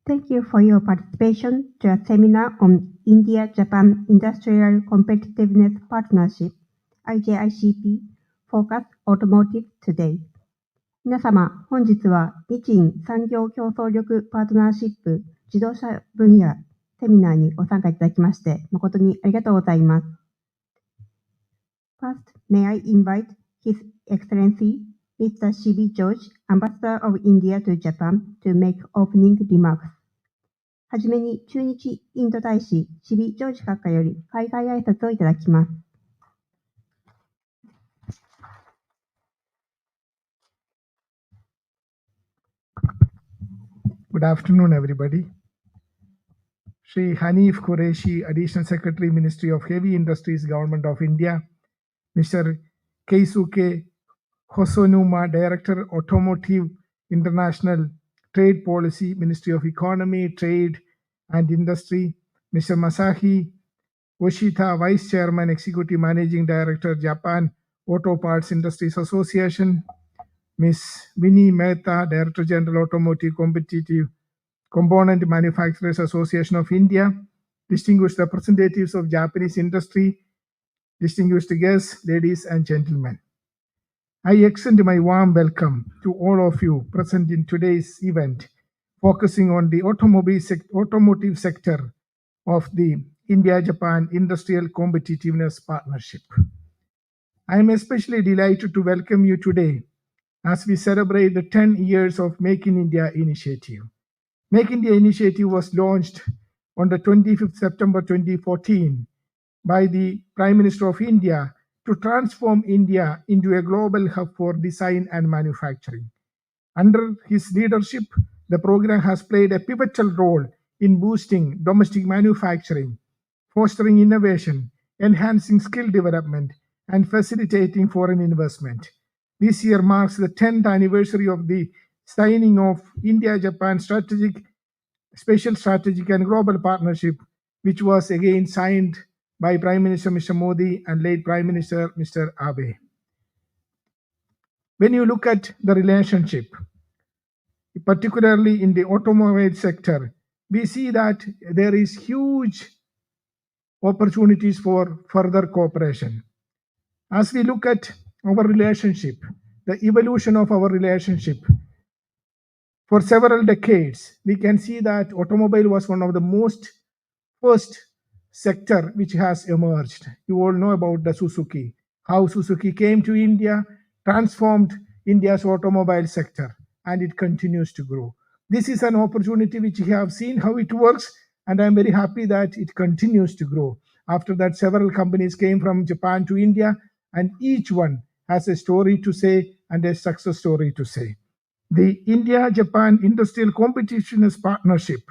Thank you for your participation to a seminar on India-Japan Industrial Competitiveness Partnership, Ijicp, Focus Automotive Today. 皆様、本日は日印産業競争力パートナーシップ自動車分野セミナーにご参加いただきまして誠にありがとうございます。First, may I invite His Excellency Mr. Shibi George, Ambassador of India to Japan, to make opening remarks. はじめに駐日インド大使シビ・ジョージ閣下より海外挨拶をいただきます。Good afternoon, everybody. Shri Hanif Qureshi, Additional Secretary, Ministry of Heavy Industries, Government of India. Mr. Keisuke Hosonuma, Director, Automotive International Trade Policy, Ministry of Economy, Trade and Industry. Mr. Masahi Oshita, Vice Chairman, Executive Managing Director, Japan Auto Parts Industries Association. Ms. Vinnie Mehta, Director General, Automotive Competitive Component Manufacturers Association of India, distinguished representatives of Japanese industry, distinguished guests, ladies and gentlemen. I extend my warm welcome to all of you present in today's event, focusing on the automotive sector of the India-Japan Industrial Competitiveness Partnership. I am especially delighted to welcome you today as we celebrate the 10 years of Make in India initiative. Make India initiative was launched on the 25th September 2014 by the Prime Minister of India to transform India into a global hub for design and manufacturing. Under his leadership, the program has played a pivotal role in boosting domestic manufacturing, fostering innovation, enhancing skill development, and facilitating foreign investment. This year marks the 10th anniversary of the signing of India-Japan Special Strategic and Global Partnership, which was again signed by Prime Minister Mr. Modi and late Prime Minister Mr. Abe. When you look at the relationship, particularly in the automobile sector, we see that there is huge opportunities for further cooperation. As we look at our relationship, the evolution of our relationship, for several decades, we can see that automobile was one of the first sector which has emerged. You all know about the Suzuki, how Suzuki came to India, transformed India's automobile sector, and it continues to grow. This is an opportunity which we have seen how it works, and I'm very happy that it continues to grow. After that, several companies came from Japan to India, and each one has a story to say and a success story to say. The India-Japan Industrial Competitiveness Partnership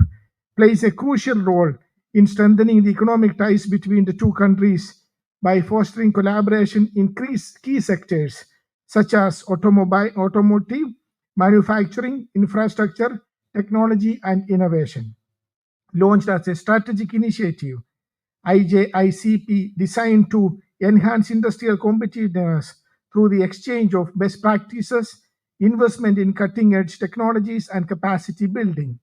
plays a crucial role in strengthening the economic ties between the two countries by fostering collaboration in key sectors such as automotive, manufacturing, infrastructure, technology, and innovation. Launched as a strategic initiative, Ijicp designed to enhance industrial competitiveness through the exchange of best practices, investment in cutting-edge technologies, and capacity building.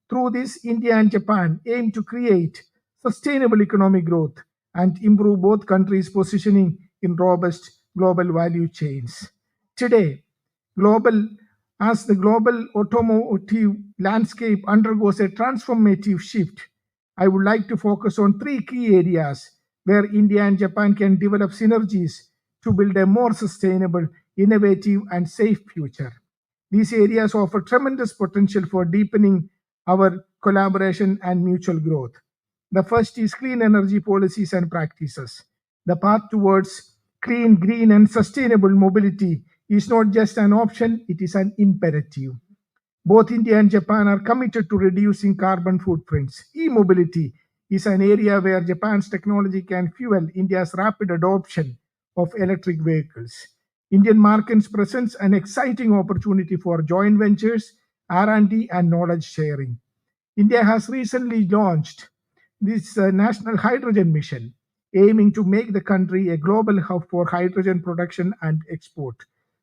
Through this, India and Japan aim to create sustainable economic growth and improve both countries' positioning in robust global value chains. Today, as the global automotive landscape undergoes a transformative shift, I would like to focus on three key areas where India and Japan can develop synergies to build a more sustainable, innovative, and safe future. These areas offer tremendous potential for deepening our collaboration and mutual growth. The first is clean energy policies and practices. The path towards clean, green, and sustainable mobility is not just an option, it is an imperative. Both India and Japan are committed to reducing carbon footprints. E-mobility is an area where Japan's technology can fuel India's rapid adoption of electric vehicles. Indian markets presents an exciting opportunity for joint ventures, R&D, and knowledge sharing. India has recently launched this National Hydrogen Mission, aiming to make the country a global hub for hydrogen production and export.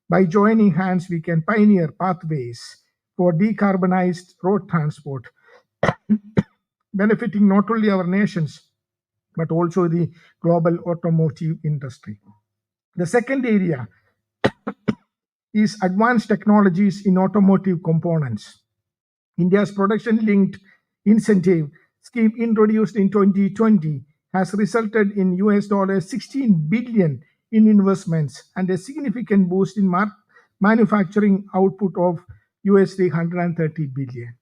By joining hands, we can pioneer pathways for decarbonized road transport, benefiting not only our nations but also the global automotive industry. The second area is advanced technologies in automotive components. India's production-linked incentive scheme introduced in 2020 has resulted in $16 billion in investments and a significant boost in manufacturing output of $130 billion.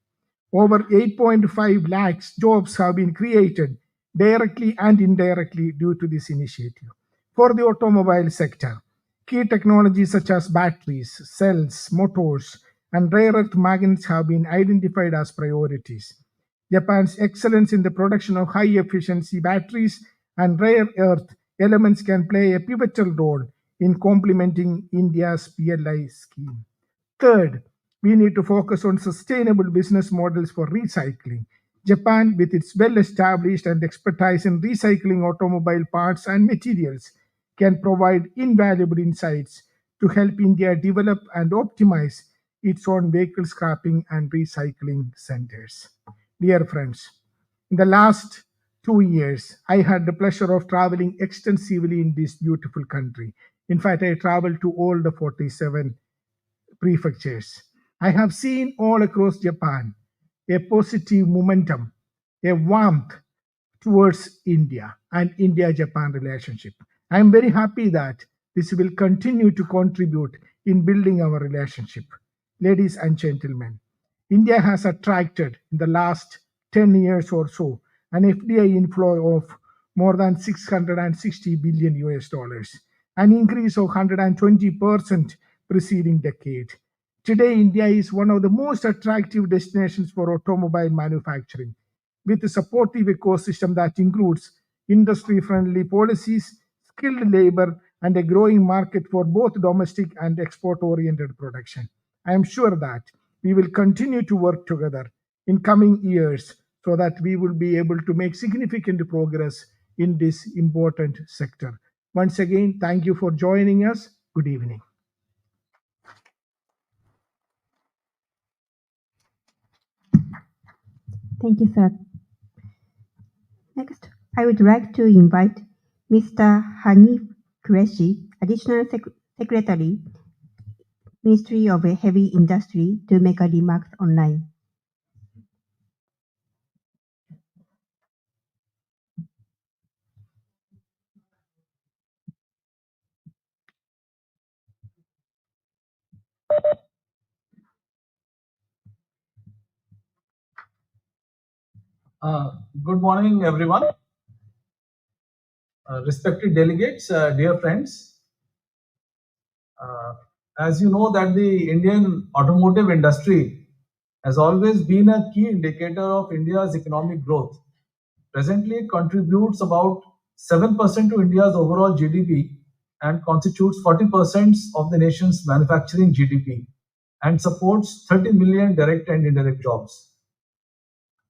Over 8.5 lakhs jobs have been created directly and indirectly due to this initiative. For the automobile sector, key technologies such as batteries, cells, motors, and rare earth magnets have been identified as priorities. Japan's excellence in the production of high efficiency batteries and rare earth elements can play a pivotal role in complementing India's PLI scheme. Third, we need to focus on sustainable business models for recycling. Japan, with its well established and expertise in recycling automobile parts and materials, can provide invaluable insights to help India develop and optimize its own vehicle scrapping and recycling centers. Dear friends, in the last 2 years, I had the pleasure of traveling extensively in this beautiful country. In fact, I traveled to all the 47 prefectures. I have seen all across Japan a positive momentum, a warmth towards India and India Japan relationship. I am very happy that this will continue to contribute in building our relationship. Ladies and gentlemen, India has attracted in the last 10 years or so an FDI inflow of more than 660 billion US dollars, an increase of 120% preceding decade. Today, India is one of the most attractive destinations for automobile manufacturing, with a supportive ecosystem that includes industry friendly policies, skilled labor, and a growing market for both domestic and export oriented production. I am sure that we will continue to work together in coming years so that we will be able to make significant progress in this important sector. Once again, thank you for joining us. Good evening. Thank you, sir. Next, I would like to invite Mr. Hanif Qureshi, Additional Secretary, Ministry of Heavy Industry, to make a remarks online. Good morning, everyone. Respected delegates, dear friends. As you know that the Indian automotive industry has always been a key indicator of India's economic growth. Presently, it contributes about 7% to India's overall GDP and constitutes 40% of the nation's manufacturing GDP and supports 30 million direct and indirect jobs.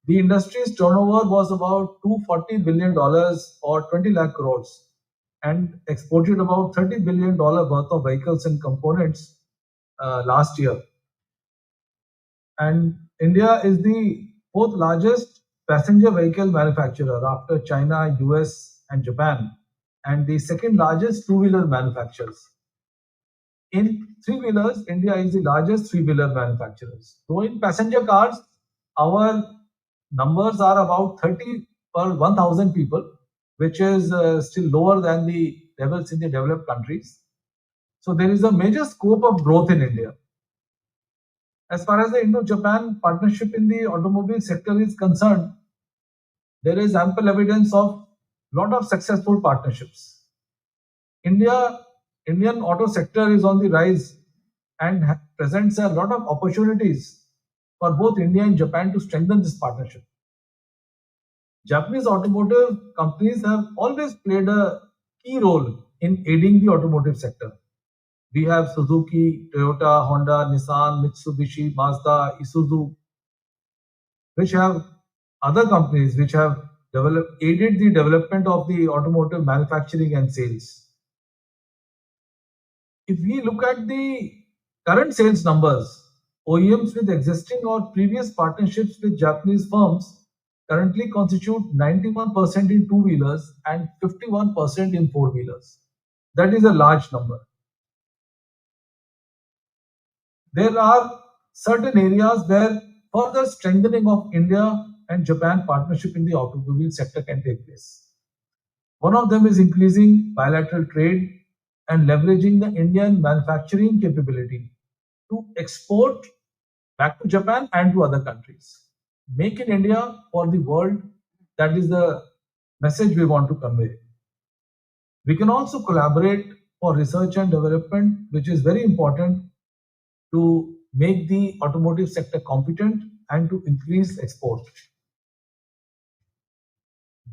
The industry's turnover was about $240 billion or 20 lakh crores and exported about $30 billion worth of vehicles and components last year. And India is the fourth largest passenger vehicle manufacturer after China, US, and Japan, and the second largest two-wheeler manufacturers. In three-wheelers, India is the largest three-wheeler manufacturers. So in passenger cars, our numbers are about 30 per 1,000 people, which is still lower than the levels in the developed countries. So there is a major scope of growth in India. As far as the Indo-Japan partnership in the automobile sector is concerned, there is ample evidence of a lot of successful partnerships. Indian auto sector is on the rise and presents a lot of opportunities for both India and Japan to strengthen this partnership. Japanese automotive companies have always played a key role in aiding the automotive sector. We have Suzuki, Toyota, Honda, Nissan, Mitsubishi, Mazda, Isuzu, which have other companies which have aided the development of the automotive manufacturing and sales. If we look at the current sales numbers, OEMs with existing or previous partnerships with Japanese firms currently constitute 91% in two-wheelers and 51% in four-wheelers. That is a large number. There are certain areas where further strengthening of India and Japan partnership in the automobile sector can take place. One of them is increasing bilateral trade and leveraging the Indian manufacturing capability to export back to Japan and to other countries. Make in India for the world, that is the message we want to convey. We can also collaborate for research and development, which is very important to make the automotive sector competent and to increase export.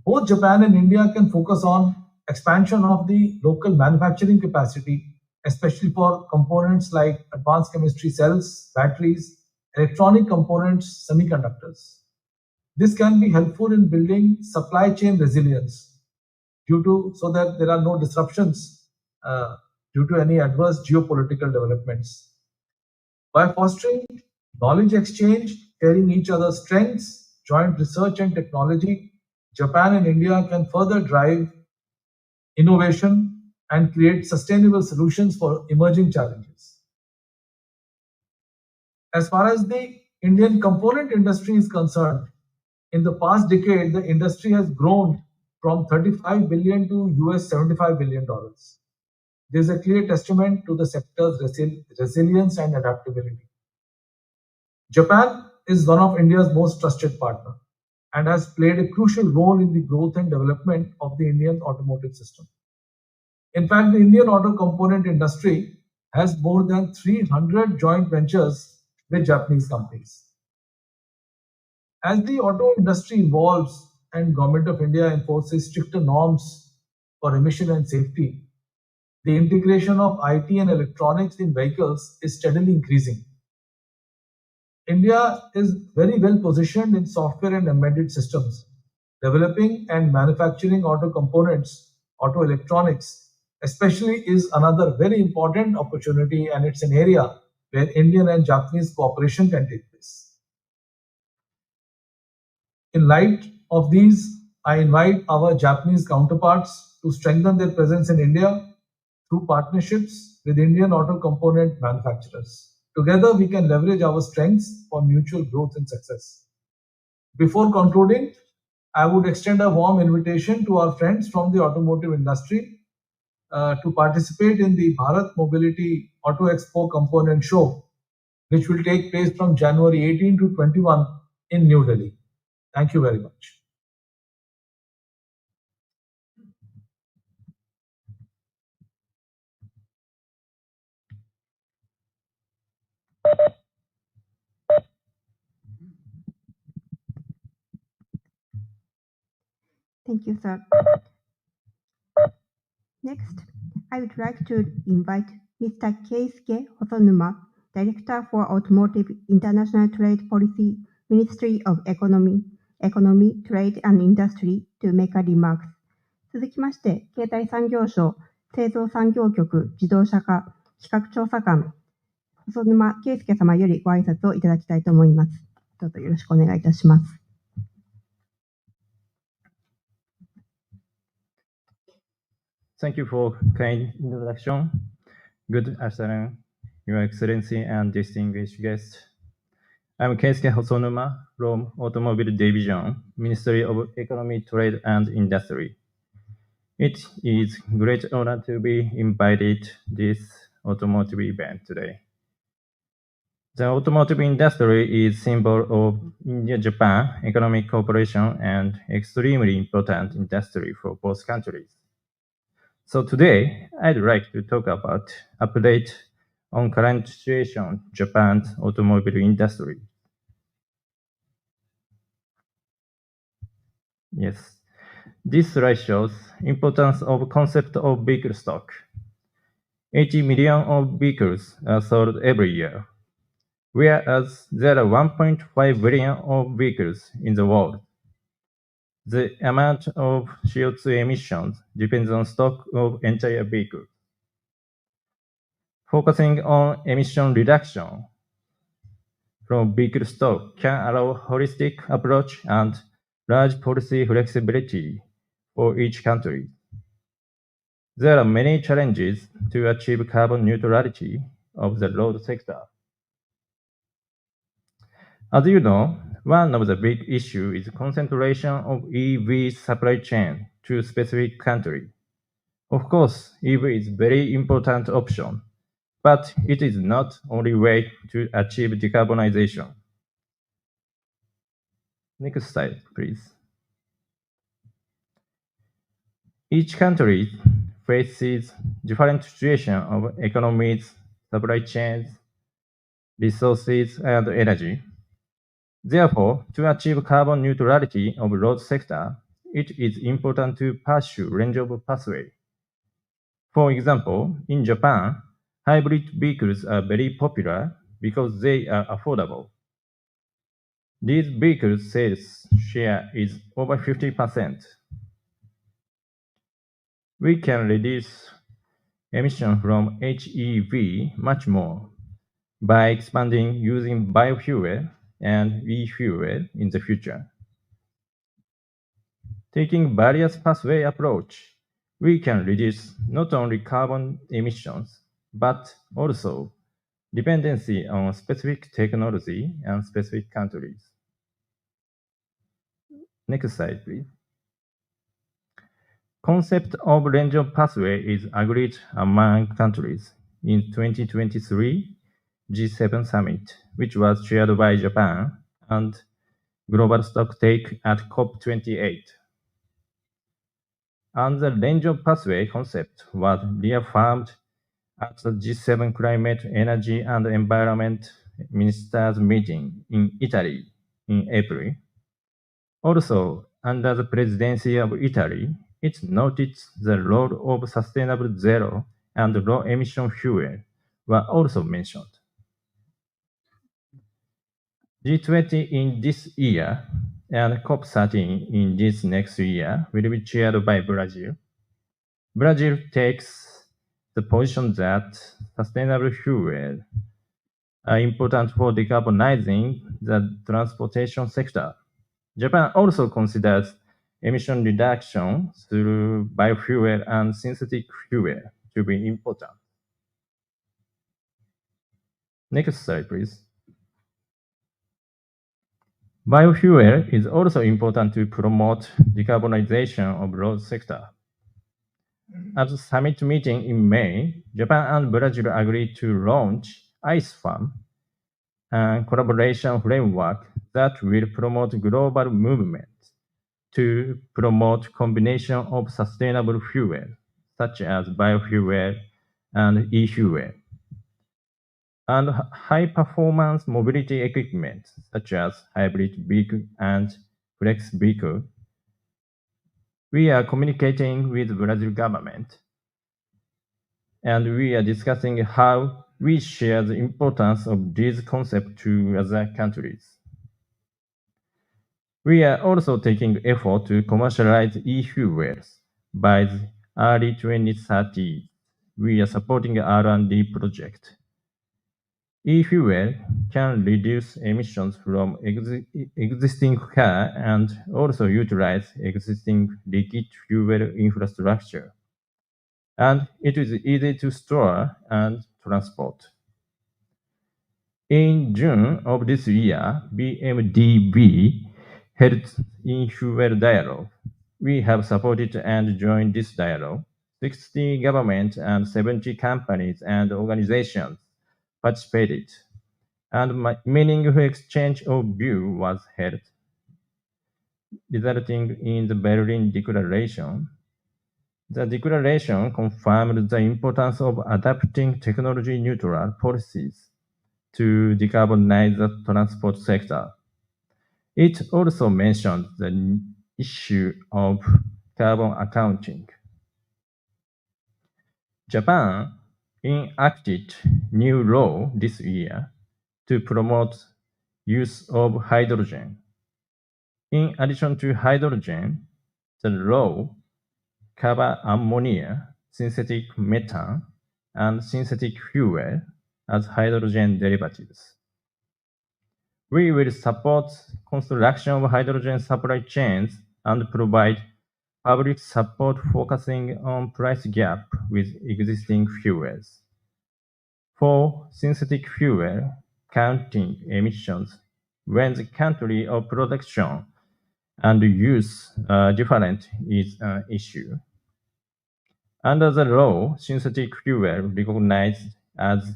Both Japan and India can focus on expansion of the local manufacturing capacity, especially for components like advanced chemistry cells, batteries, electronic components, semiconductors. This can be helpful in building supply chain resilience so that there are no disruptions due to any adverse geopolitical developments. By fostering knowledge exchange, sharing each other's strengths, joint research and technology, Japan and India can further drive innovation and create sustainable solutions for emerging challenges. As far as the Indian component industry is concerned, in the past decade, the industry has grown from $35 billion to $75 billion. This is a clear testament to the sector's resilience and adaptability. Japan is one of India's most trusted partners and has played a crucial role in the growth and development of the Indian automotive system. In fact, the Indian auto component industry has more than 300 joint ventures with Japanese companies. As the auto industry evolves and Government of India enforces stricter norms for emission and safety, the integration of IT and electronics in vehicles is steadily increasing. India is very well positioned in software and embedded systems. Developing and manufacturing auto components, auto electronics, especially, is another very important opportunity, and it's an area where Indian and Japanese cooperation can take place. In light of these, I invite our Japanese counterparts to strengthen their presence in India through partnerships with Indian auto component manufacturers. Together, we can leverage our strengths for mutual growth and success. Before concluding, I would extend a warm invitation to our friends from the automotive industry to participate in the Bharat Mobility Auto Expo Component Show, which will take place from January 18 to 21 in New Delhi. Thank you very much. Thank you, sir. Next, I would like to invite Mr. Keisuke Hosonuma, Director for Automotive International Trade Policy, Ministry of Economy, Trade and Industry, to make a remark. 続きまして、経済産業省製造産業局自動車化企画調査官、細沼圭介様よりご挨拶をいただきたいと思います。どうぞよろしくお願いいたします。Thank you for kind introduction. Good afternoon, Your Excellency and distinguished guests. I'm Keisuke Hosonuma from Automobile Division, Ministry of Economy, Trade and Industry. It is a great honor to be invited to this automotive event today. The automotive industry is a symbol of India-Japan economic cooperation and extremely important industry for both countries. So today, I'd like to talk about update on current situation Japan's automobile industry. Yes, this slide shows importance of concept of vehicle stock. 80 million of vehicles are sold every year, whereas there are 1.5 billion of vehicles in the world. The amount of CO2 emissions depends on stock of entire vehicle. Focusing on emission reduction, from vehicle stock can allow holistic approach and large policy flexibility for each country. There are many challenges to achieve carbon neutrality of the road sector. As you know, one of the big issues is concentration of EV supply chain to specific country. Of course, EV is very important option, but it is not only way to achieve decarbonization. Next slide, please. Each country faces different situations of economies, supply chains, resources, and energy. Therefore, to achieve carbon neutrality of road sector, it is important to pursue range of pathway. For example, in Japan, hybrid vehicles are very popular because they are affordable. These vehicles sales share is over 50%. We can reduce emission from HEV much more by expanding using biofuel and e-fuel in the future. Taking various pathway approach, we can reduce not only carbon emissions, but also dependency on specific technology and specific countries. Next slide, please. Concept of range of pathway is agreed among countries in 2023 G7 summit, which was chaired by Japan, and global stocktake at COP28. And the range of pathway concept was reaffirmed at the G7 Climate, Energy and Environment Ministers meeting in Italy in April. Also, under the presidency of Italy, it noted the role of sustainable zero and low emission fuel were also mentioned. G20 in this year and COP13 in this next year will be chaired by Brazil. Brazil takes the position that sustainable fuel are important for decarbonizing the transportation sector. Japan also considers emission reduction through biofuel and synthetic fuel to be important. Next slide, please. Biofuel is also important to promote decarbonization of road sector. At the summit meeting in May, Japan and Brazil agreed to launch ICE Farm, a collaboration framework that will promote global movement to promote combination of sustainable fuel, such as biofuel and e-fuel, and high-performance mobility equipment, such as hybrid vehicle and flex vehicle. We are communicating with Brazil government, and we are discussing how we share the importance of these concepts to other countries. We are also taking effort to commercialize e-fuels by the early 2030s. We are supporting R&D project. E-fuel can reduce emissions from existing car and also utilize existing liquid fuel infrastructure. And it is easy to store and transport. In June of this year, BMDB held e-fuel dialogue. We have supported and joined this dialogue. 60 governments and 70 companies and organizations participated, and meaningful exchange of view was held, resulting in the Berlin Declaration. The declaration confirmed the importance of adapting technology-neutral policies to decarbonize the transport sector. It also mentioned the issue of carbon accounting. Japan enacted new law this year to promote use of hydrogen. In addition to hydrogen, the law covers ammonia, synthetic methane, and synthetic fuel as hydrogen derivatives. We will support construction of hydrogen supply chains and provide public support focusing on price gap with existing fuels. For synthetic fuel, counting emissions when the country of production and use are different is an issue. Under the law, synthetic fuel recognized as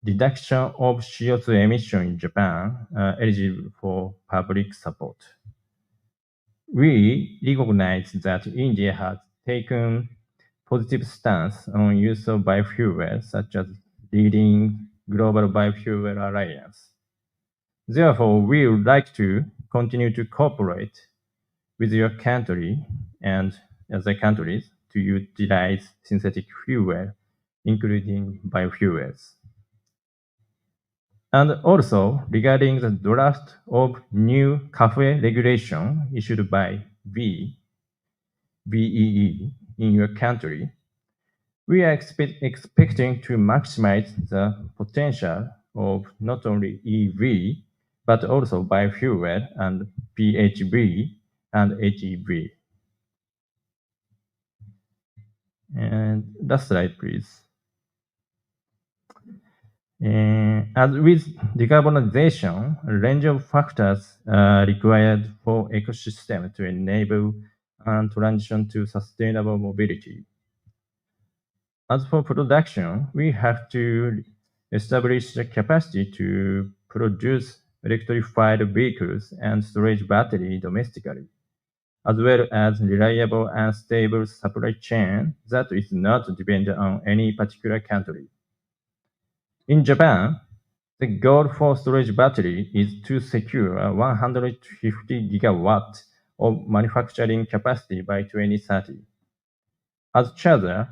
reduction of CO2 emission in Japan are eligible for public support. We recognize that India has taken positive stance on use of biofuels, such as leading Global Biofuel Alliance. Therefore, we would like to continue to cooperate with your country and other countries to utilize synthetic fuel, including biofuels. And also, regarding the draft of new CAFE regulation issued by BEE in your country, we are expecting to maximize the potential of not only EV, but also biofuel and PHV and HEV. And last slide, please. As with decarbonization, a range of factors are required for ecosystem to enable transition to sustainable mobility. As for production, we have to establish the capacity to produce electrified vehicles and storage battery domestically, as well as reliable and stable supply chain that is not dependent on any particular country. In Japan, the goal for storage battery is to secure 150 gigawatt of manufacturing capacity by 2030. As charger,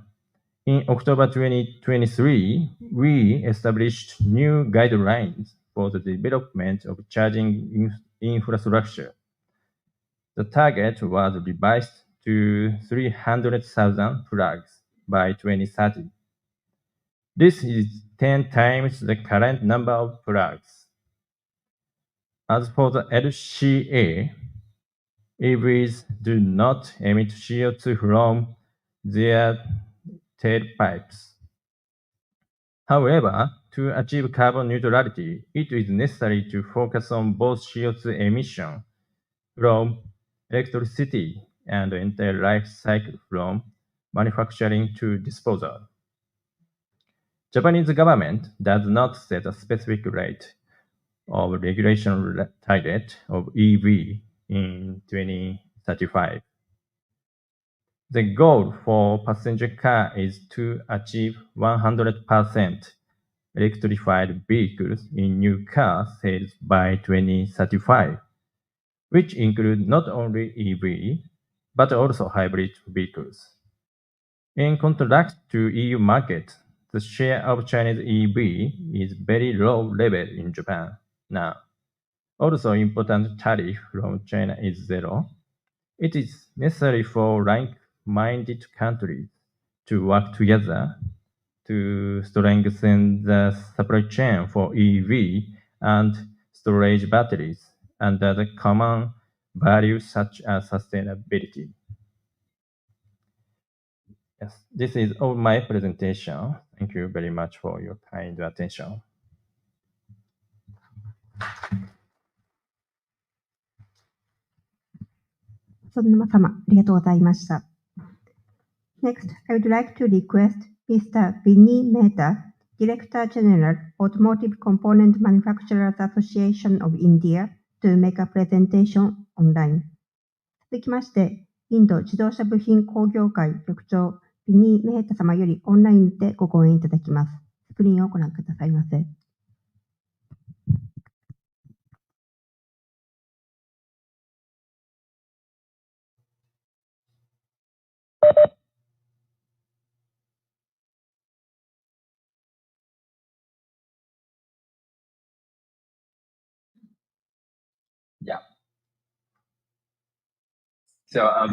in October 2023, we established new guidelines for the development of charging infrastructure. The target was revised to 300,000 plugs by 2030. This is 10 times the current number of plugs. As for the LCA, EVs do not emit CO2 from their tailpipes. However, to achieve carbon neutrality, it is necessary to focus on both CO2 emission from electricity and the entire life cycle from manufacturing to disposal. Japanese government does not set a specific rate of regulation target of EV in 2035. The goal for passenger car is to achieve 100% electrified vehicles in new car sales by 2035, which include not only EV, but also hybrid vehicles. In contrast to EU market, the share of Chinese EV is very low level in Japan now. Also, important tariff from China is zero. It is necessary for like-minded countries to work together to strengthen the supply chain for EV and storage batteries under the common values such as sustainability. Yes, this is all my presentation. Thank you very much for your kind attention. 園沼様、ありがとうございました。Next, I would like to request Mr. Vinny Mehta, Director General, Automotive Component Manufacturers Association of India, to make a presentation online. 続きまして、インド自動車部品工業会局長、ビニー・メヘタ様よりオンラインでご講演いただきます。スクリーンをご覧くださいませ。Yeah. So, a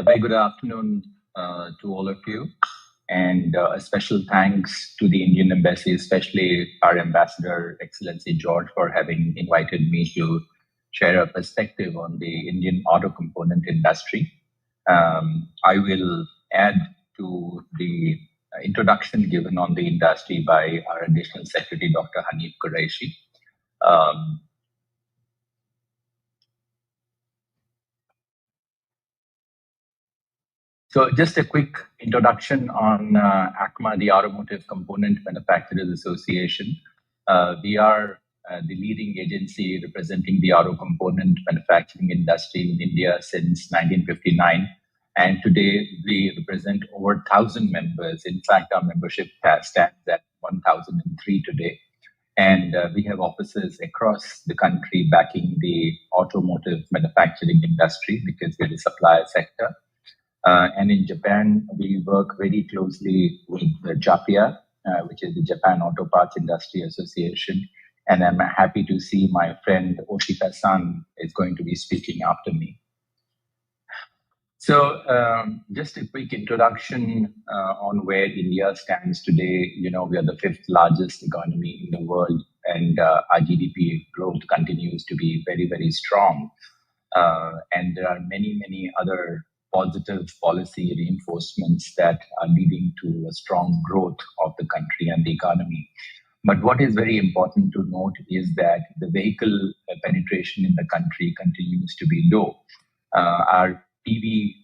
very good afternoon to all of you. And a special thanks to the Indian Embassy, especially our Ambassador, Excellency George, for having invited me to share a perspective on the Indian auto component industry. I will add to the introduction given on the industry by our Additional Secretary, Dr. Hanif Qureshi. So just a quick introduction on ACMA, the Automotive Component Manufacturers Association. We are the leading agency representing the auto component manufacturing industry in India since 1959. And today we represent over 1,000 members. In fact, our membership stands at 1,003 today. And we have offices across the country backing the automotive manufacturing industry because we're the supplier sector. And in Japan, we work very closely with the JAPIA, which is the Japan Auto Parts Industry Association. And I'm happy to see my friend Oshita-san is going to be speaking after me. So just a quick introduction on where India stands today. You know, we are the 5th largest economy in the world, and our GDP growth continues to be very, very strong. And there are many, many other positive policy reinforcements that are leading to a strong growth of the country and the economy. But what is very important to note is that the vehicle penetration in the country continues to be low. Our PV,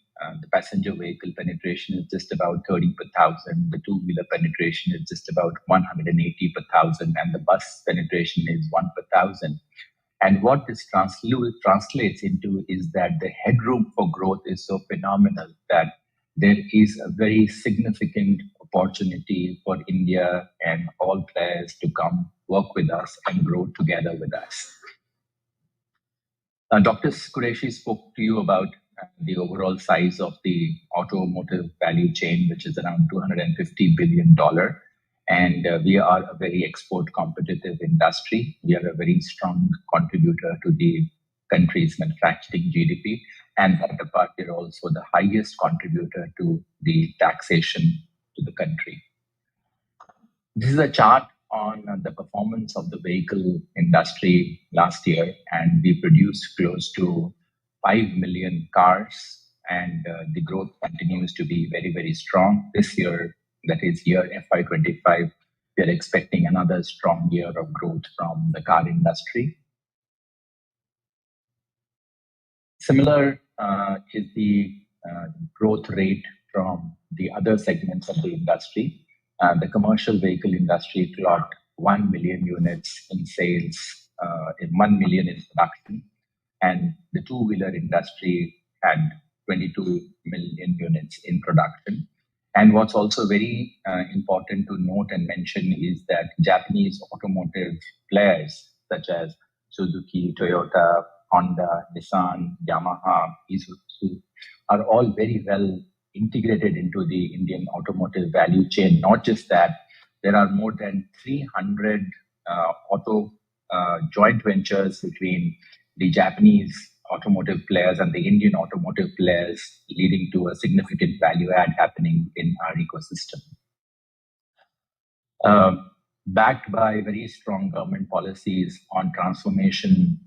the passenger vehicle penetration is just about 30 per thousand. The two-wheeler penetration is just about 180 per thousand, and the bus penetration is 1 per thousand. And what this translates into is that the headroom for growth is so phenomenal that there is a very significant opportunity for India and all players to come work with us and grow together with us. Dr. Qureshi spoke to you about the overall size of the automotive value chain, which is around $250 billion. And we are a very export competitive industry. We are a very strong contributor to the country's manufacturing GDP. And that apart, we're also the highest contributor to the taxation to the country. This is a chart on the performance of the vehicle industry last year, and we produced close to 5 million cars, and the growth continues to be very, very strong. This year, that is year FY25, we are expecting another strong year of growth from the car industry. Similar is the growth rate from the other segments of the industry. The commercial vehicle industry clocked 1 million units in sales, 1 million in production, and the two-wheeler industry had 22 million units in production. And what's also very important to note and mention is that Japanese automotive players such as Suzuki, Toyota, Honda, Nissan, Yamaha, Ijicp are all very well integrated into the Indian automotive value chain. Not just that, there are more than 300 auto joint ventures between the Japanese automotive players and the Indian automotive players, leading to a significant value add happening in our ecosystem. Backed by very strong government policies on transformation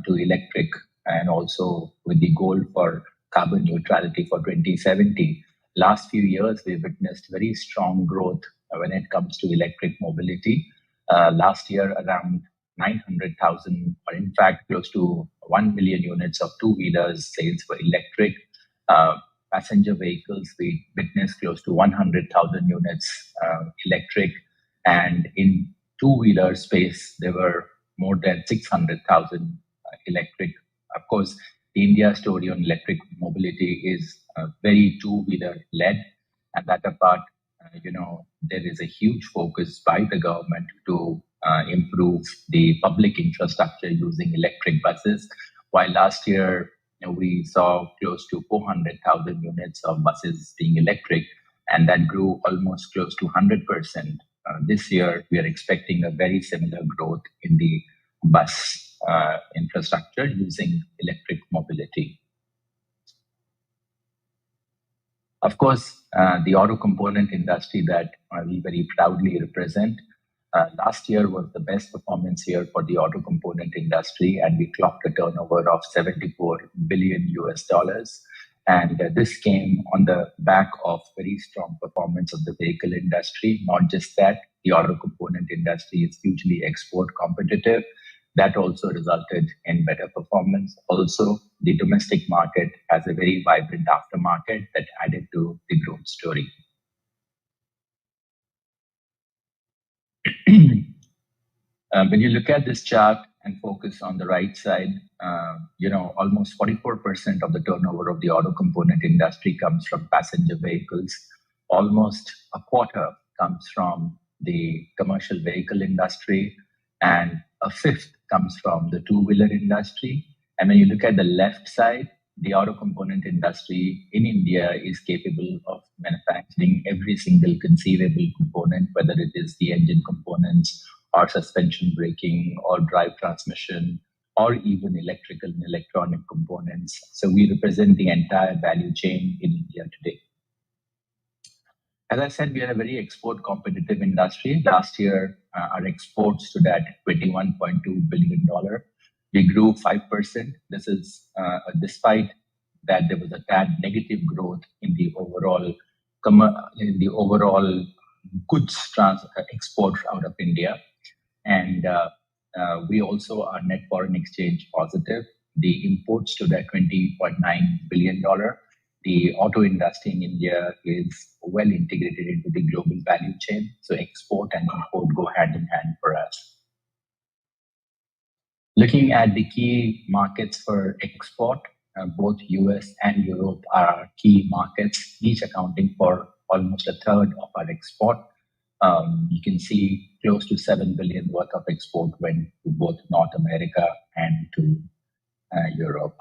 to electric, and also with the goal for carbon neutrality for 2070, last few years we've witnessed very strong growth when it comes to electric mobility. Last year, around 900,000, or in fact, close to 1 million units of two-wheelers sales were electric. Passenger vehicles, we witnessed close to 100,000 units electric. And in two-wheeler space, there were more than 600,000 electric. Of course, the India story on electric mobility is very two-wheeler led. And that apart, there is a huge focus by the government to improve the public infrastructure using electric buses. While last year, we saw close to 400,000 units of buses being electric, and that grew almost close to 100%. This year, we are expecting a very similar growth in the bus infrastructure using electric mobility. Of course, the auto component industry that we very proudly represent. Last year was the best performance year for the auto component industry, and we clocked a turnover of 74 billion US dollars. And this came on the back of very strong performance of the vehicle industry. Not just that, the auto component industry is hugely export competitive. That also resulted in better performance. Also, the domestic market has a very vibrant aftermarket that added to the growth story. When you look at this chart and focus on the right side, almost 44% of the turnover of the auto component industry comes from passenger vehicles. Almost a quarter comes from the commercial vehicle industry, and a fifth comes from the two-wheeler industry. And when you look at the left side, the auto component industry in India is capable of manufacturing every single conceivable component, whether it is the engine components or suspension braking or drive transmission or even electrical and electronic components. So we represent the entire value chain in India today. As I said, we are a very export competitive industry. Last year, our exports stood at $21.2 billion. We grew 5%. This is despite that there was a tad negative growth in the overall goods export out of India. And we also are net foreign exchange positive. The imports stood at $20.9 billion. The auto industry in India is well integrated into the global value chain. So export and import go hand in hand for us. Looking at the key markets for export, both US and Europe are our key markets, each accounting for almost a third of our export. You can see close to 7 billion worth of export went to both North America and to Europe.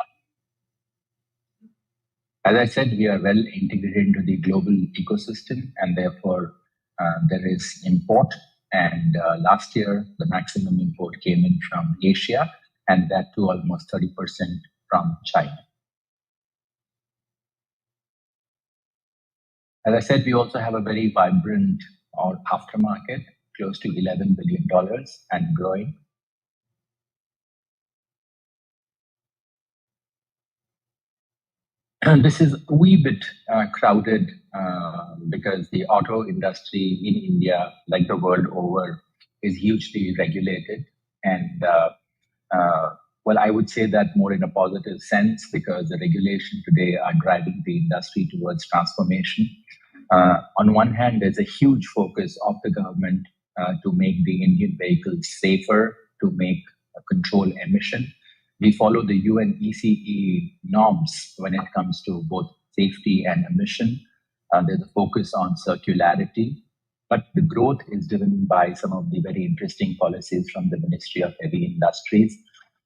As I said, we are well integrated into the global ecosystem, and therefore there is import. And last year, the maximum import came in from Asia, and that too almost 30% from China. As I said, we also have a very vibrant aftermarket, close to $11 billion and growing. And this is a wee bit crowded because the auto industry in India, like the world over, is hugely regulated. And well, I would say that more in a positive sense because the regulation today are driving the industry towards transformation. On one hand, there's a huge focus of the government to make the Indian vehicles safer, to make control emission. We follow the UNECE norms when it comes to both safety and emission. There's a focus on circularity, but the growth is driven by some of the very interesting policies from the Ministry of Heavy Industries.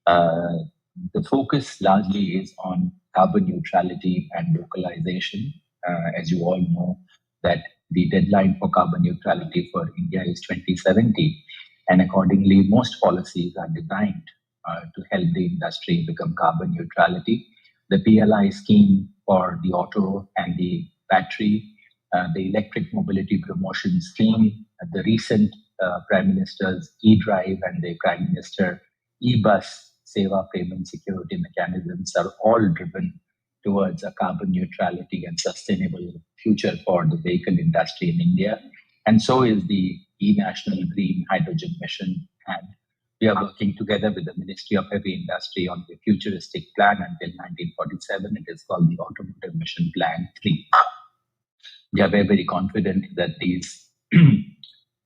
The focus largely is on carbon neutrality and localization. As you all know, that the deadline for carbon neutrality for India is 2070, and accordingly, most policies are designed to help the industry become carbon neutrality. The PLI scheme for the auto and the battery, the electric mobility promotion scheme, the recent Prime Minister's e-drive and the Prime Minister e-bus Seva payment security mechanisms are all driven towards a carbon neutrality and sustainable future for the vehicle industry in India. And so is the e-National Green Hydrogen Mission. And we are working together with the Ministry of Heavy Industry on the futuristic plan until 1947. It is called the Automotive Mission Plan 3. We are very, very confident that these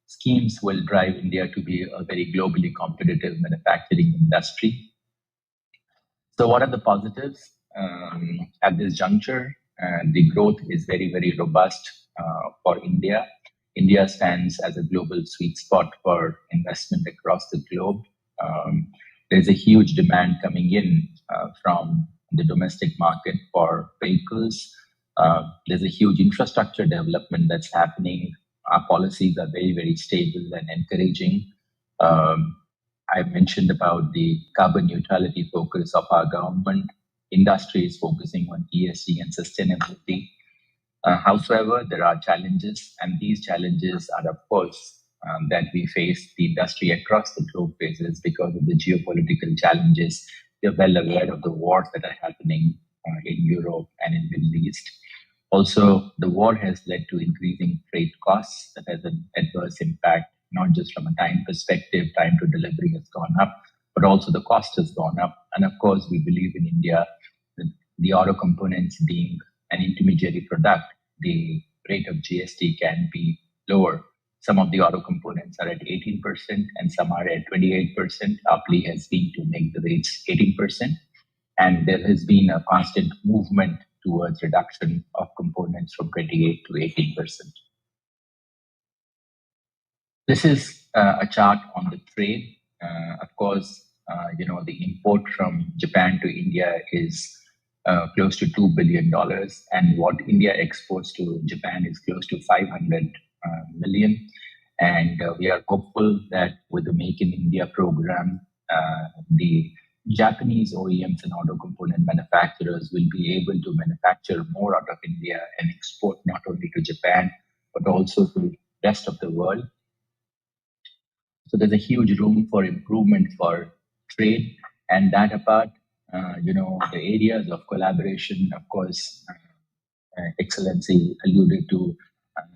schemes will drive India to be a very globally competitive manufacturing industry. So what are the positives? At this juncture, the growth is very, very robust for India. India stands as a global sweet spot for investment across the globe. There's a huge demand coming in from the domestic market for vehicles. There's a huge infrastructure development that's happening. Our policies are very, very stable and encouraging. I mentioned about the carbon neutrality focus of our government. Industry is focusing on ESG and sustainability. However, there are challenges, and these challenges are, of course, that we face, the industry across the globe faces because of the geopolitical challenges. You're well aware of the wars that are happening in Europe and in Middle East. Also, the war has led to increasing freight costs that has an adverse impact, not just from a time perspective, time to delivery has gone up, but also the cost has gone up. And of course, we believe in India that the auto components being an intermediary product, the rate of GST can be lower. Some of the auto components are at 18% and some are at 28%. Our plea has been to make the rates 18%. And there has been a constant movement towards reduction of components from 28 to 18%. This is a chart on the trade. Of course, the import from Japan to India is close to $2 billion, and what India exports to Japan is close to 500 million. And we are hopeful that with the Make in India program, the Japanese OEMs and auto component manufacturers will be able to manufacture more out of India and export not only to Japan, but also to the rest of the world. So there's a huge room for improvement for trade, and that apart, the areas of collaboration, of course, Excellency alluded to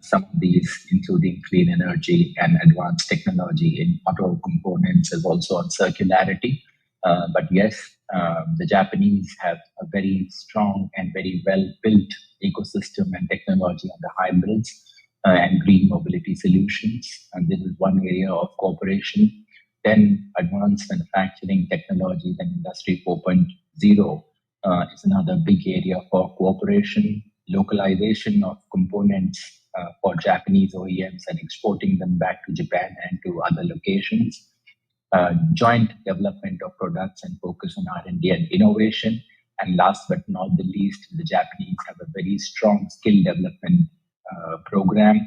some of these, including clean energy and advanced technology in auto components, as also on circularity. But yes, the Japanese have a very strong and very well-built ecosystem and technology on the hybrids and green mobility solutions. And this is one area of cooperation. Then advanced manufacturing technologies and Industry 4.0 is another big area for cooperation. Localization of components for Japanese OEMs and exporting them back to Japan and to other locations. Joint development of products and focus on R&D and innovation. And last but not the least, the Japanese have a very strong skill development program.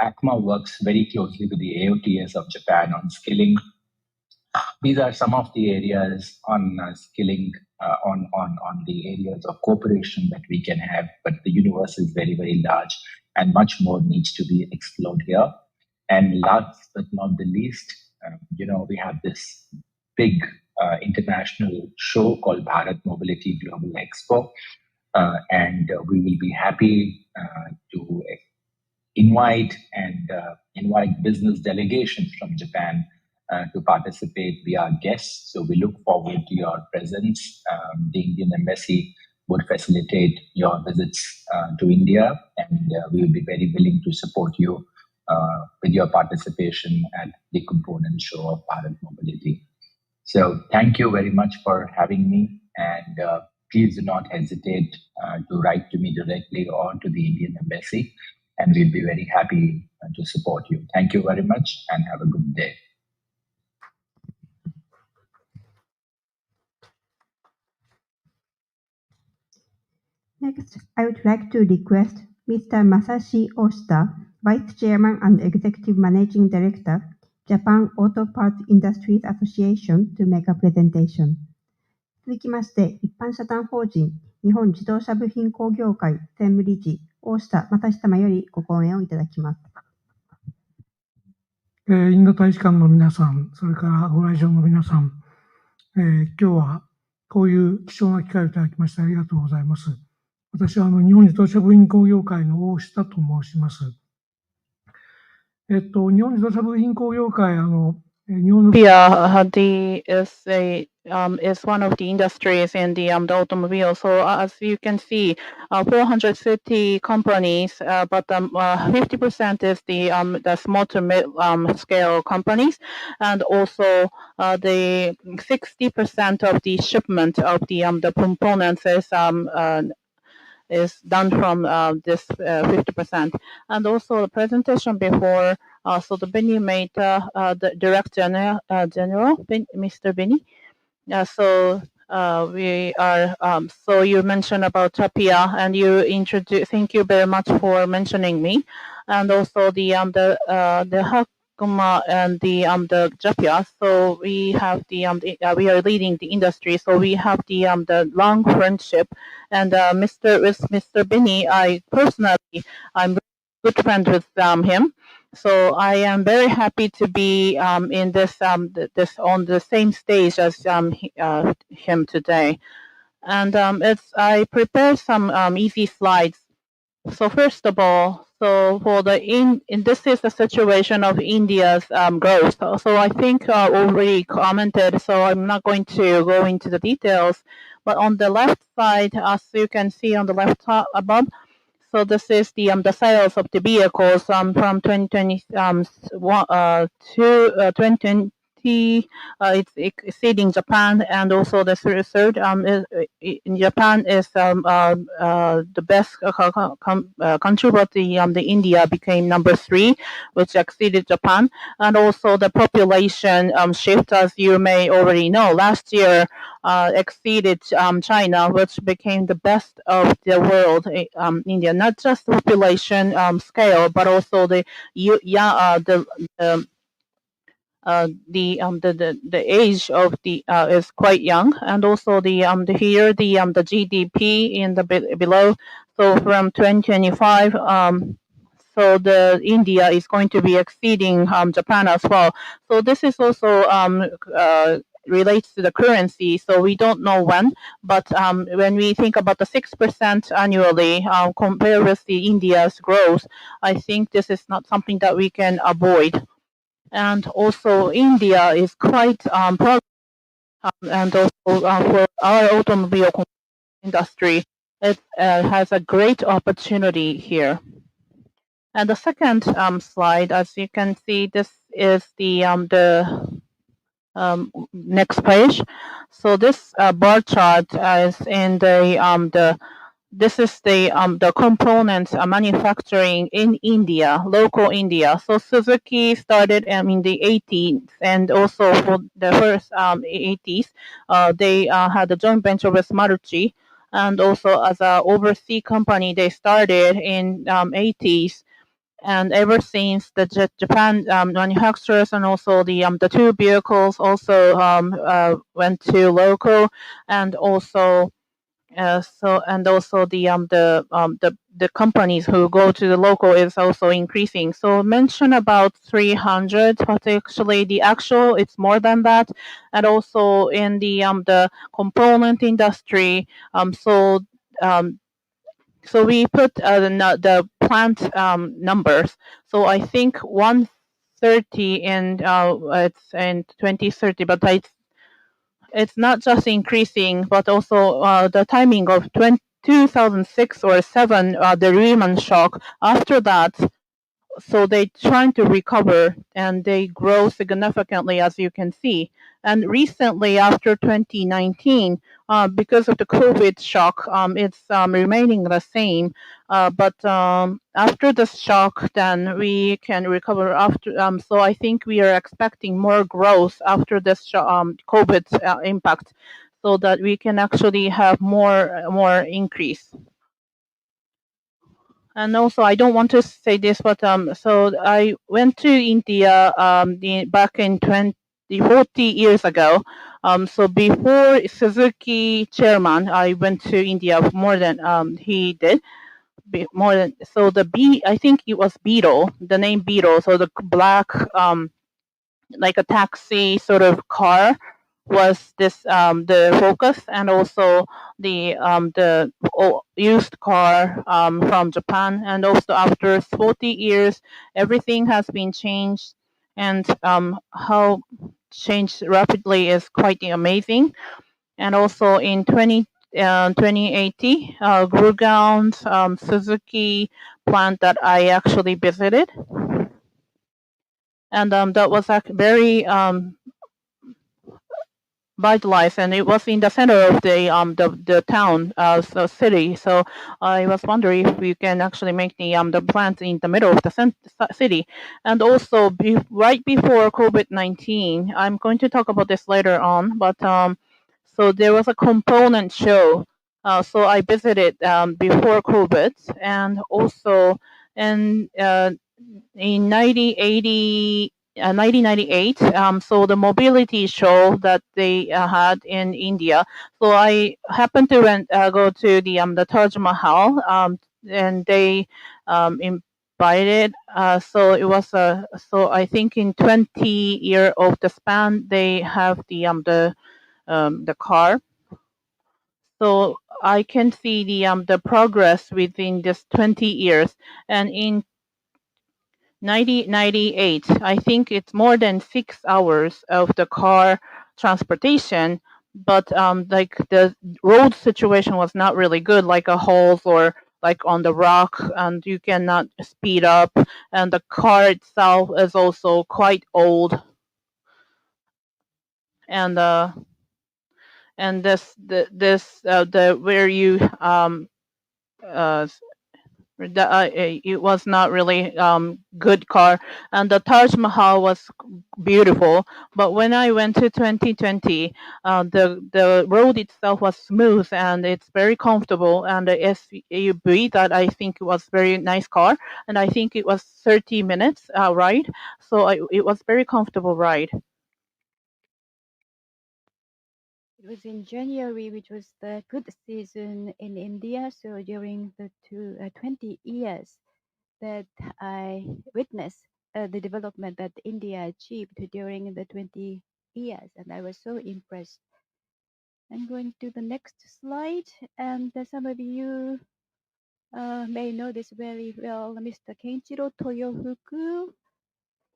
ACMA works very closely with the AOTS of Japan on skilling. These are some of the areas on skilling, on the areas of cooperation that we can have, but the universe is very, very large and much more needs to be explored here. And last but not the least, we have this big international show called Bharat Mobility Global Expo, and we will be happy to invite business delegations from Japan to participate, be our guests. So we look forward to your presence. The Indian Embassy would facilitate your visits to India, and we will be very willing to support you with your participation at the component show of Bharat Mobility. So thank you very much for having me, and please do not hesitate to write to me directly or to the Indian Embassy, and we'll be very happy to support you. Thank you very much and have a good day. Next, I would like to request Mr. Masashi Oshita, Vice Chairman and Executive Managing Director, Japan Auto Parts Industries Association, to make a presentation. 続きまして、一般社団法人日本自動車部品工業会専務理事、大下正様よりご講演をいただきます。インド大使館の皆さん、それからご来場の皆さん、今日はこういう貴重な機会をいただきましてありがとうございます。私は日本自動車部品工業会の大下と申します。日本自動車部品工業会、日本のis one of the industries in the automobile. So as you can see, 450 companies, but 50% is the small to mid scale companies, and also the 60% of the shipment of the components is done from this 50%. And also the presentation before, so the Benny made the Director General, Mr. Benny. So we are. So you mentioned about Tapia, and you introduce. Thank you very much for mentioning me. And also the and the Japia. So we have we are leading the industry. So we have the long friendship, and with Mr. Benny, I'm good friends with him. So I am very happy to be in this on the same stage as him today. And I prepared some easy slides. So first of all, so for this is the situation of India's growth. So I think already commented. So I'm not going to go into the details. But on the left side, as you can see on the left top above, so this is the sales of the vehicles from 2020 to 2020. It's exceeding Japan, and also the third in Japan is the best country, but the India became number 3, which exceeded Japan, and also the population shift, as you may already know, last year exceeded China, which became the best of the world. India, not just population scale, but also the age of the is quite young, and also the GDP in the below. So from 2025, so the India is going to be exceeding Japan as well. So this is also relates to the currency. So we don't know when, but when we think about the 6% annually compared with the India's growth, I think this is not something that we can avoid. And also India is quite proud, and also for our automobile industry, it has a great opportunity here. And the second slide, as you can see, this is the next page. So this bar chart is in the this is the components manufacturing in India, local India. So Suzuki started in the 80s, and also for the first 80s, they had a joint venture with Maruti, and also as an overseas company, they started in 80s. And ever since the Japan manufacturers and also the two vehicles also went to local, and also the companies who go to the local is also increasing. So mention about 300, but actually the actual it's more than that. And also in the component industry, so we put the plant numbers. So I think 130 in it's in 2030, but it's not just increasing, but also the timing of 2006 or 7, the Lehman shock. After that, so they trying to recover and they grow significantly, as you can see. And recently, after 2019, because of the COVID shock, it's remaining the same. But after the shock, then we can recover after. So I think we are expecting more growth after this COVID impact, so that we can actually have more increase. And also, I don't want to say this, but so I went to India back in 40 years ago. So before Suzuki chairman, I went to India more than he did. More than so I think it was Beetle, the name Beetle. So the black like a taxi sort of car was this the focus, and also the used car from Japan. And also after 40 years, everything has been changed, and how changed rapidly is quite amazing. And also in 2080, Gurgaon Suzuki plant that I actually visited, and that was very vitalized, and it was in the center of the town, so city. So I was wondering if we can actually make the plant in the middle of the city. And also right before COVID-19, I'm going to talk about this later on, but so there was a component show. So I visited before COVID, and also in 1980. 1998. So the mobility show that they had in India. So I happened to go to the Taj Mahal, and they invited. So it was so I think in 20 year of the span they have the car. So I can see the progress within this 20 years, and in 1998, I think it's more than 6 hours of the car transportation, but like the road situation was not really good, like a holes or like on the rock, and you cannot speed up, and the car itself is also quite old, and the where you uh, it was not really good car, and the Taj Mahal was beautiful. But when I went to 2020, the road itself was smooth and it's very comfortable, and the SUV that I think was very nice car, and I think it was 30 minutes ride, so it was very comfortable ride. It was in January, which was the good season in India. So during the 20 years that I witnessed the development that India achieved during the 20 years, and I was so impressed. I'm going to the next slide, and some of you may know this very well, Mr. Kenchiro Toyofuku.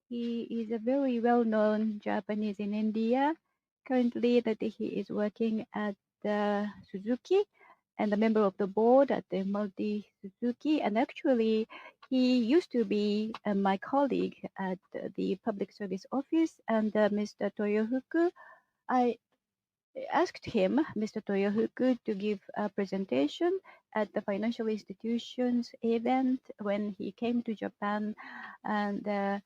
He is a very well-known Japanese in India. Currently, that he is working at Suzuki and a member of the board at the Multi Suzuki. And actually, he used to be my colleague at the Public Service Office. And Mr. Toyofuku, I asked him, Mr. Toyofuku, to give a presentation at the financial institutions event when he came to Japan, and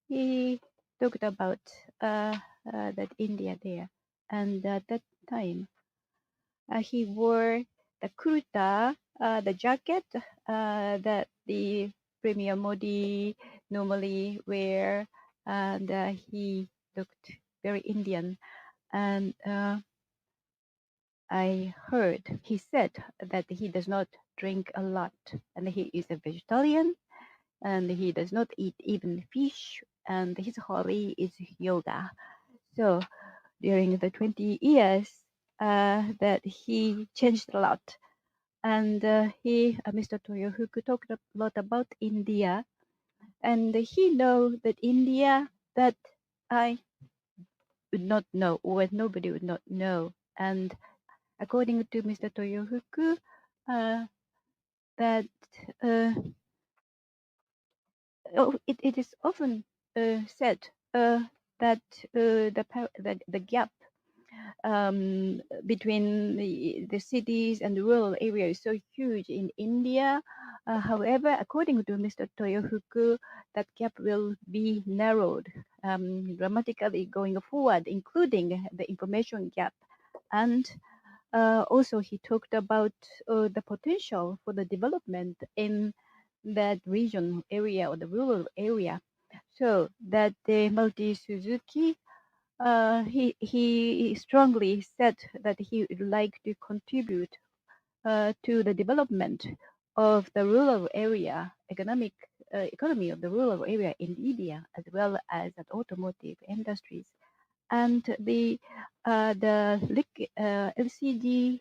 he talked about that India there. And at that time, he wore the kurta, the jacket that the Premier Modi normally wear, and he looked very Indian. And I heard he said that he does not drink a lot, and he is a vegetarian, and he does not eat even fish, and his hobby is yoga. So during the 20 years that he changed a lot, and Mr. Toyofuku talked a lot about India, and he know that India that I would not know, or nobody would not know. And according to Mr. Toyofuku, that it is often said that the gap between the cities and the rural areas is so huge in India. However, according to Mr. Toyofuku, that gap will be narrowed dramatically going forward, including the information gap. And also, he talked about the potential for the development in that region area or the rural area. So that the Multi Suzuki, he strongly said that he would like to contribute to the development of the rural area economy of the rural area in India, as well as the automotive industries. And the LCD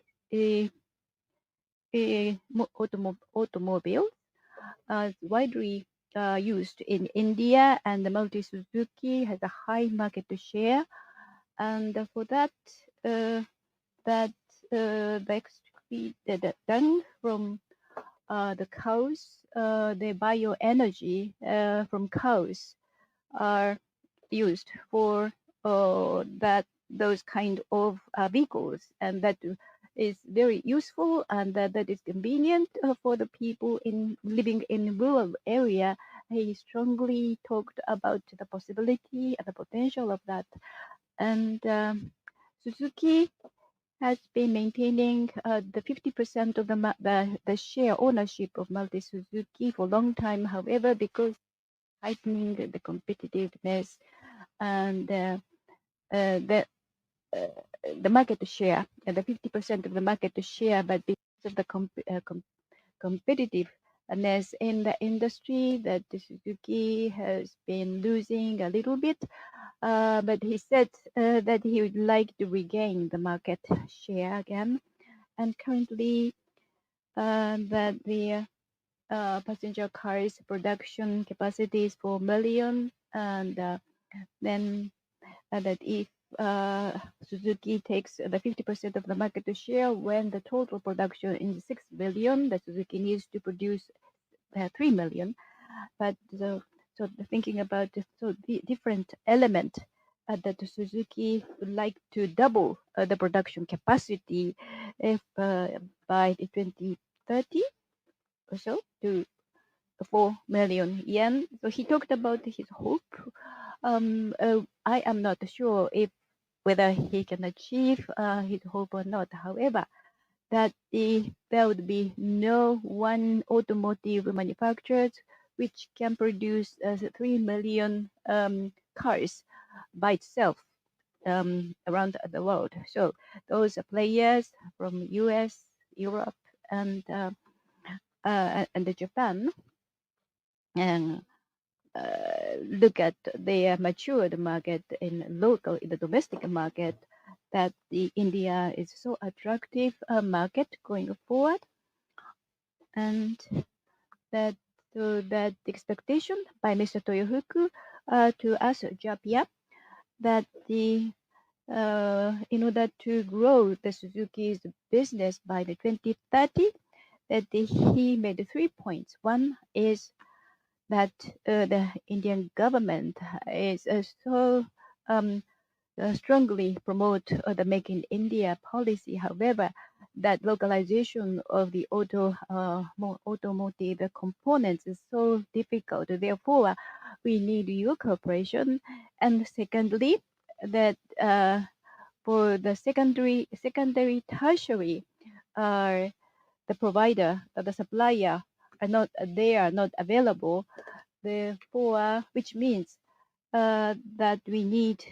automobile widely used in India, and the Multi Suzuki has a high market share. And for that, the excrete that done from the cows, the bioenergy from cows are used for those kind of vehicles, and that is very useful, and that is convenient for the people in living in rural area. He strongly talked about the possibility and the potential of that. And Suzuki has been maintaining the 50% of the share ownership of Multi Suzuki for a long time. However, because tightening the competitiveness and the market share, the 50% of the market share, but because of the competitiveness in the industry, that Suzuki has been losing a little bit. But he said that he would like to regain the market share again. And currently, that the passenger cars production capacity is 4 million, and then that if Suzuki takes the 50% of the market share, when the total production is 6 billion, that Suzuki needs to produce 3 million. But so thinking about the different element that Suzuki would like to double the production capacity if by 2030 or so to 4 million yen. So he talked about his hope. I am not sure if whether he can achieve his hope or not. However, that there would be no one automotive manufacturers which can produce 3 million cars by itself around the world. So those players from US, Europe, and Japan, and look at their matured market in the domestic market, that the India is so attractive market going forward, and that that expectation by Mr. Toyofuku to us Japia, that the in order to grow the Suzuki's business by the 2030, that he made 3 points. One is that the Indian government is so strongly promote the Make in India policy. However, that localization of the automotive components is so difficult. Therefore, we need your cooperation. And secondly, that for the secondary, tertiary, the provider, the supplier are not available. Therefore, which means that we need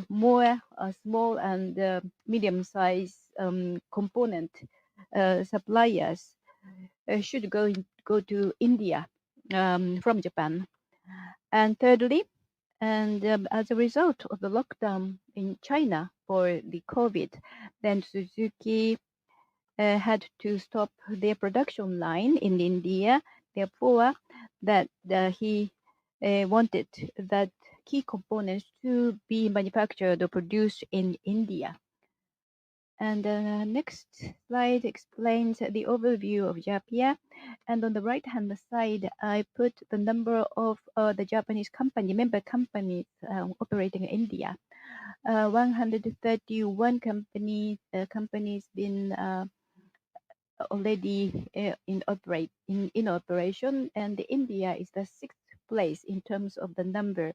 more small and medium-sized component suppliers should go to India from Japan. And thirdly, and as a result of the lockdown in China for the COVID, then Suzuki had to stop their production line in India. Therefore, that he wanted that key components to be manufactured or produced in India. And the next slide explains the overview of Japia. And on the right-hand side, I put the number of the Japanese member companies operating in India. 131 companies been already in operation, and India is the 6th place in terms of the number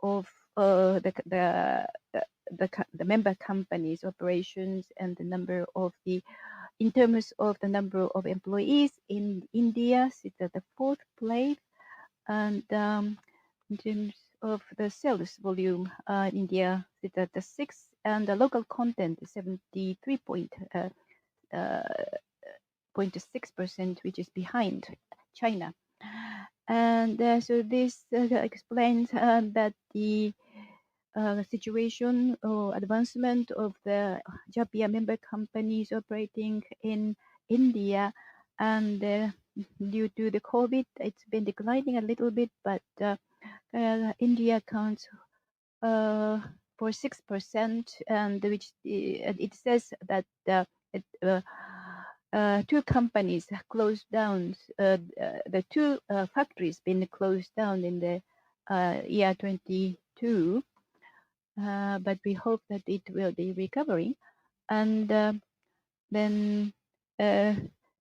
of the member companies operations, and the number of in terms of the number of employees in India is at the 4th place, and in terms of the sales volume, India is at the 6th, and the local content is 73.6%, which is behind China. And so this explains that the situation or advancement of the Japia member companies operating in India, and due to the COVID, it's been declining a little bit, but India accounts for 6%, and which it says that two companies closed down. The two factories been closed down in the year 22, but we hope that it will be recovering. And then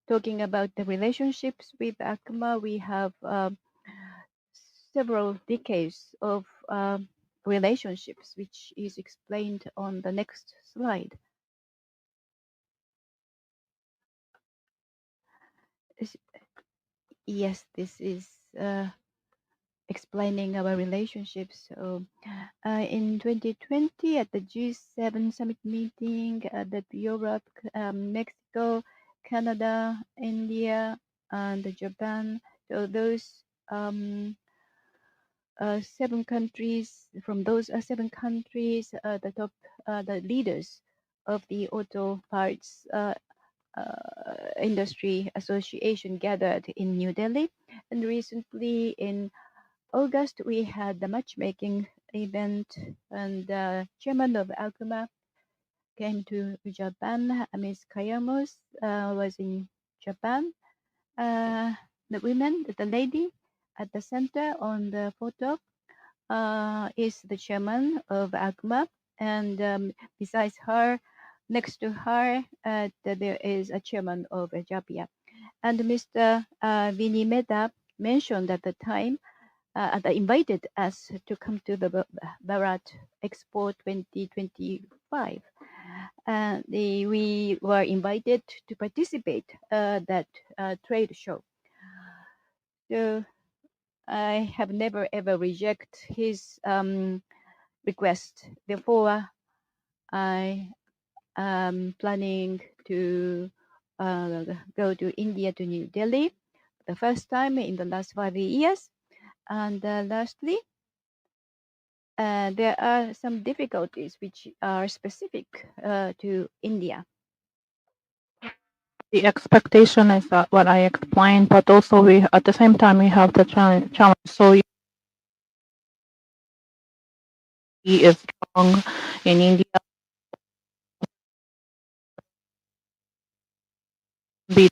talking about the relationships with ACMA, we have several decades of relationships, which is explained on the next slide. Yes, this is explaining our relationships. So in 2020 at the G7 summit meeting, that Europe, Mexico, Canada, India, and Japan. So those 7 countries, from those 7 countries, the top, the leaders of the auto parts industry association gathered in New Delhi. And recently in August, we had the matchmaking event, and the chairman of Alcoma came to Japan. Ms. Kayamos was in Japan. The women, the lady at the center on the photo is the chairman of Alcoma, and besides her, next to her, there is a chairman of Japia. And Mr. Vinny Mehta mentioned at the time, invited us to come to the Bharat Expo 2025. We were invited to participate that trade show. So I have never ever reject his request. Therefore, I am planning to go to India, to New Delhi, the first time in the last 5 years. And lastly, there are some difficulties which are specific to India. The expectation is that what I explained, but also we at the same time we have the challenge. So he is strong in India. Be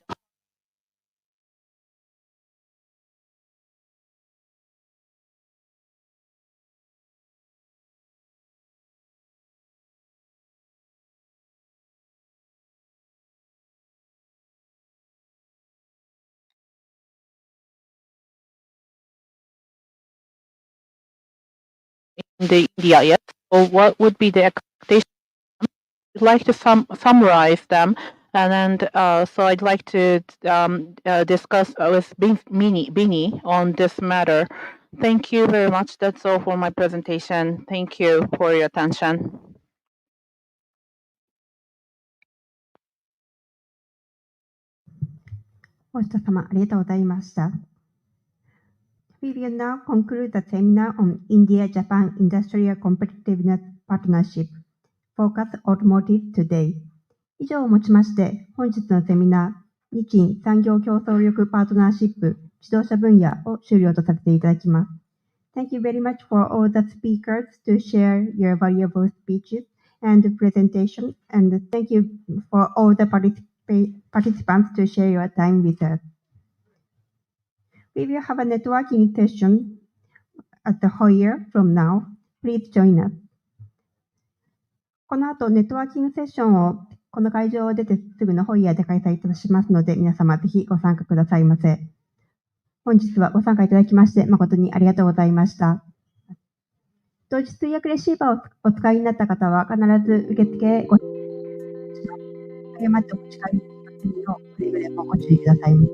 in the India, yes. So what would be the expectation? I'd like to summarize them, and then so I'd like to discuss with Bini on this matter. Thank you very much. That's all for my presentation. Thank you for your attention. ホスト様、ありがとうございました。We will now conclude the seminar on India-Japan Industrial Competitiveness Partnership, Focus Automotive today. 以上をもちまして、本日のセミナー、日印産業競争力パートナーシップ自動車分野を終了とさせていただきます。Thank you very much for all the speakers to share your valuable speeches and presentation, and thank you for all the participants to share your time with us. We will have a networking session at the foyer from now. Please join us. この後、ネットワーキングセッションをこの会場を出てすぐのホイヤーで開催いたしますので、皆様ぜひご参加くださいませ。本日はご参加いただきまして誠にありがとうございました。同時通訳レシーバーをお使いになった方は必ず受付ご誤ってお持ち帰りの確認をくれぐれもご注意くださいませ。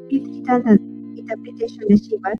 Please return the interpretation receiver